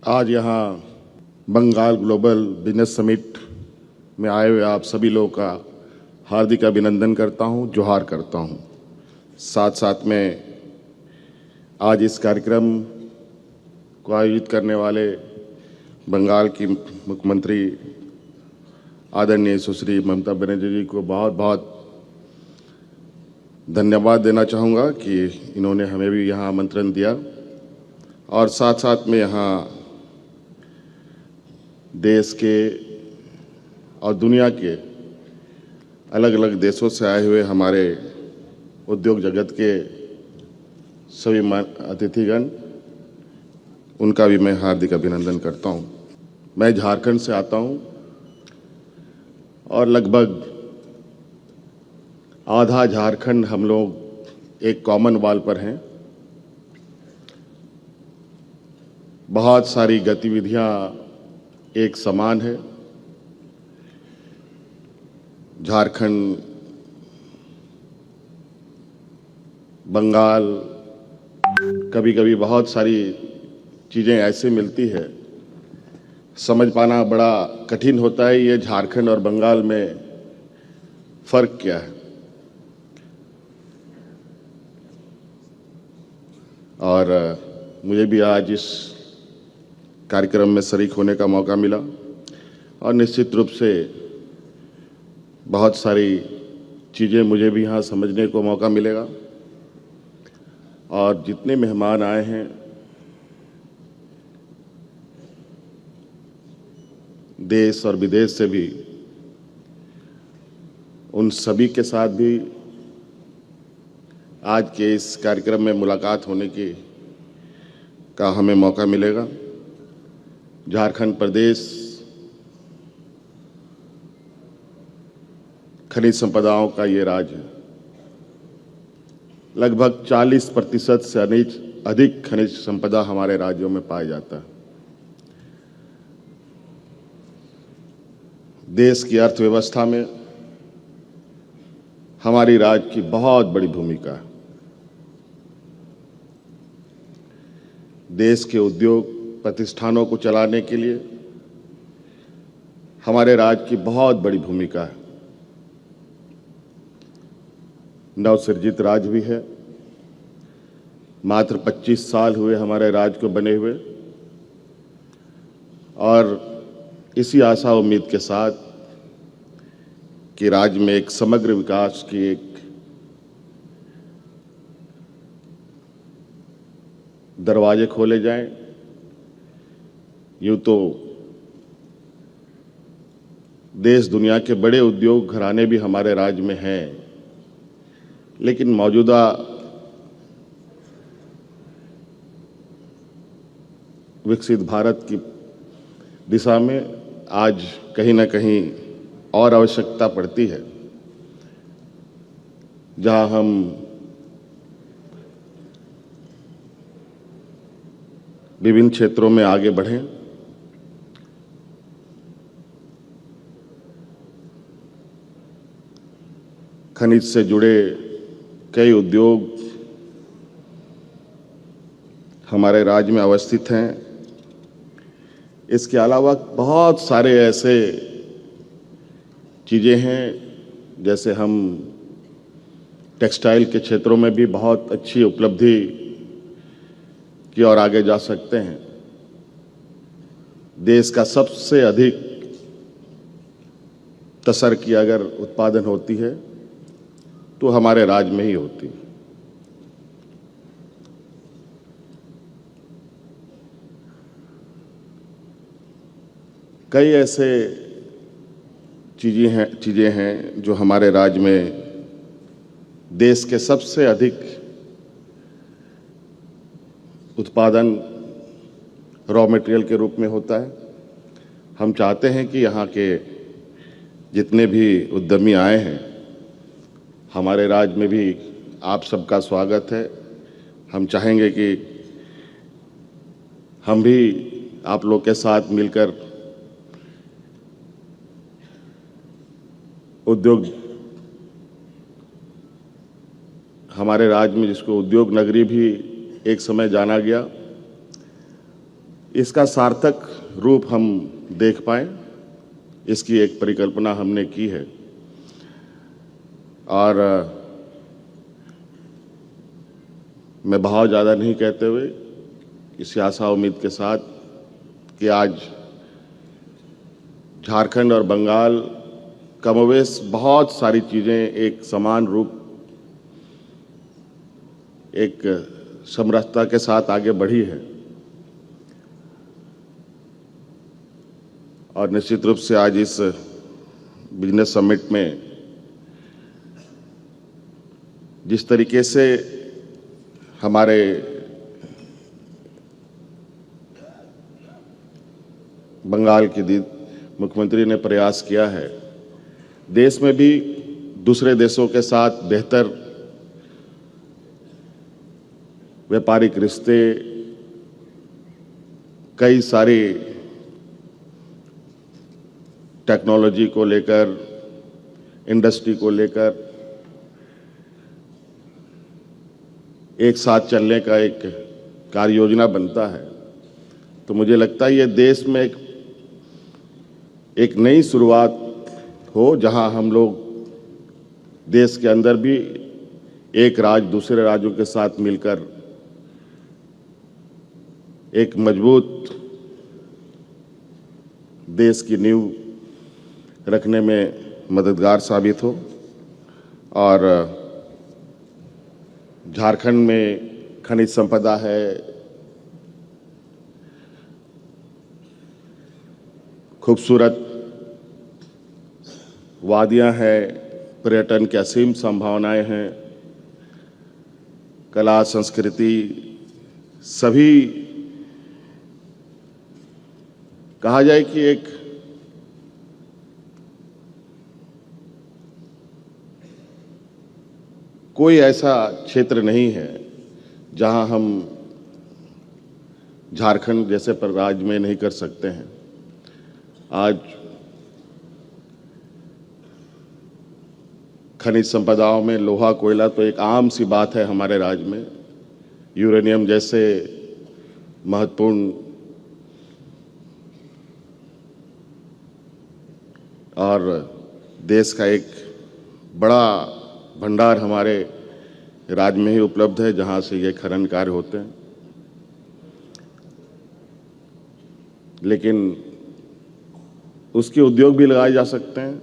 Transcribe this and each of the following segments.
आज यहाँ Bengal global business summit में आए हुए आप सभी लोगों का हार्दिक अभिनंदन करता हूँ, जोहार करता हूँ। साथ साथ में आज इस कार्यक्रम को आयोजित करने वाले बंगाल की मुख्यमंत्री आदरणीय सुश्री ममता बनर्जी जी को बहुत बहुत धन्यवाद देना चाहूँगा कि इन्होंने हमें भी यहाँ आमंत्रण दिया और साथ साथ में यहाँ देश के और दुनिया के अलग अलग देशों से आए हुए हमारे उद्योग जगत के सभी अतिथिगण, उनका भी मैं हार्दिक अभिनंदन करता हूँ। मैं झारखंड से आता हूँ और लगभग आधा झारखंड हम लोग एक कॉमन वॉल पर हैं। बहुत सारी गतिविधियाँ एक समान है। झारखंड, बंगाल, कभी कभी बहुत सारी चीज़ें ऐसे मिलती है, समझ पाना बड़ा कठिन होता है ये झारखंड और बंगाल में फ़र्क क्या है। और मुझे भी आज इस कार्यक्रम में शरीक होने का मौका मिला और निश्चित रूप से बहुत सारी चीज़ें मुझे भी यहाँ समझने को मौका मिलेगा। और जितने मेहमान आए हैं, देश और विदेश से भी, उन सभी के साथ भी आज के इस कार्यक्रम में मुलाकात होने का हमें मौका मिलेगा। झारखंड प्रदेश खनिज संपदाओं का ये राज्य है। लगभग 40% से अधिक खनिज संपदा हमारे राज्यों में पाया जाता है। देश की अर्थव्यवस्था में हमारी राज्य की बहुत बड़ी भूमिका है। देश के उद्योग प्रतिष्ठानों को चलाने के लिए हमारे राज्य की बहुत बड़ी भूमिका है। नवसृजित राज्य भी है। मात्र 25 साल हुए हमारे राज्य को बने हुए और इसी आशा उम्मीद के साथ कि राज्य में एक समग्र विकास की एक दरवाजे खोले जाएं। यूँ तो देश दुनिया के बड़े उद्योग घराने भी हमारे राज्य में हैं, लेकिन मौजूदा विकसित भारत की दिशा में आज कहीं ना कहीं और आवश्यकता पड़ती है, जहां हम विभिन्न क्षेत्रों में आगे बढ़ें। खनिज से जुड़े कई उद्योग हमारे राज्य में अवस्थित हैं। इसके अलावा बहुत सारे ऐसे चीज़ें हैं, जैसे हम टेक्सटाइल के क्षेत्रों में भी बहुत अच्छी उपलब्धि की ओर आगे जा सकते हैं। देश का सबसे अधिक तसर की अगर उत्पादन होती है तो हमारे राज्य में ही होती है। कई ऐसे चीज़ें हैं जो हमारे राज्य में देश के सबसे अधिक उत्पादन रॉ मटेरियल के रूप में होता है। हम चाहते हैं कि यहाँ के जितने भी उद्यमी आए हैं, हमारे राज्य में भी आप सबका स्वागत है। हम चाहेंगे कि हम भी आप लोग के साथ मिलकर उद्योग, हमारे राज्य में जिसको उद्योग नगरी भी एक समय जाना गया, इसका सार्थक रूप हम देख पाएं, इसकी एक परिकल्पना हमने की है। और मैं बहुत ज़्यादा नहीं कहते हुए इस आशा उम्मीद के साथ कि आज झारखंड और बंगाल कमोवेश बहुत सारी चीज़ें एक समान रूप, एक समरसता के साथ आगे बढ़ी है। और निश्चित रूप से आज इस बिजनेस समिट में जिस तरीके से हमारे बंगाल की मुख्यमंत्री ने प्रयास किया है, देश में भी दूसरे देशों के साथ बेहतर व्यापारिक रिश्ते, कई सारी टेक्नोलॉजी को लेकर, इंडस्ट्री को लेकर एक साथ चलने का एक कार्य योजना बनता है। तो मुझे लगता है ये देश में एक नई शुरुआत हो, जहां हम लोग देश के अंदर भी एक राज्य दूसरे राज्यों के साथ मिलकर एक मजबूत देश की नींव रखने में मददगार साबित हो। और झारखंड में खनिज संपदा है, खूबसूरत वादियां हैं, पर्यटन की असीम संभावनाएं हैं, कला संस्कृति, सभी कहा जाए कि एक कोई ऐसा क्षेत्र नहीं है जहां हम झारखंड जैसे पर राज्य में नहीं कर सकते हैं। आज खनिज संपदाओं में लोहा कोयला तो एक आम सी बात है हमारे राज्य में, यूरेनियम जैसे महत्वपूर्ण और देश का एक बड़ा भंडार हमारे राज्य में ही उपलब्ध है, जहां से ये खनन कार्य होते हैं। लेकिन उसके उद्योग भी लगाए जा सकते हैं।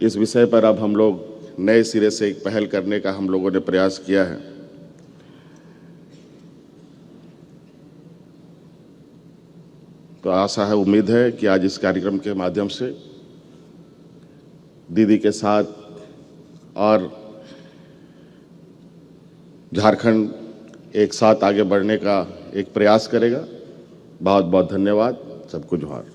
इस विषय पर अब हम लोग नए सिरे से एक पहल करने का हम लोगों ने प्रयास किया है। तो आशा है, उम्मीद है कि आज इस कार्यक्रम के माध्यम से दीदी के साथ और झारखंड एक साथ आगे बढ़ने का एक प्रयास करेगा। बहुत बहुत धन्यवाद। सबको जोहार।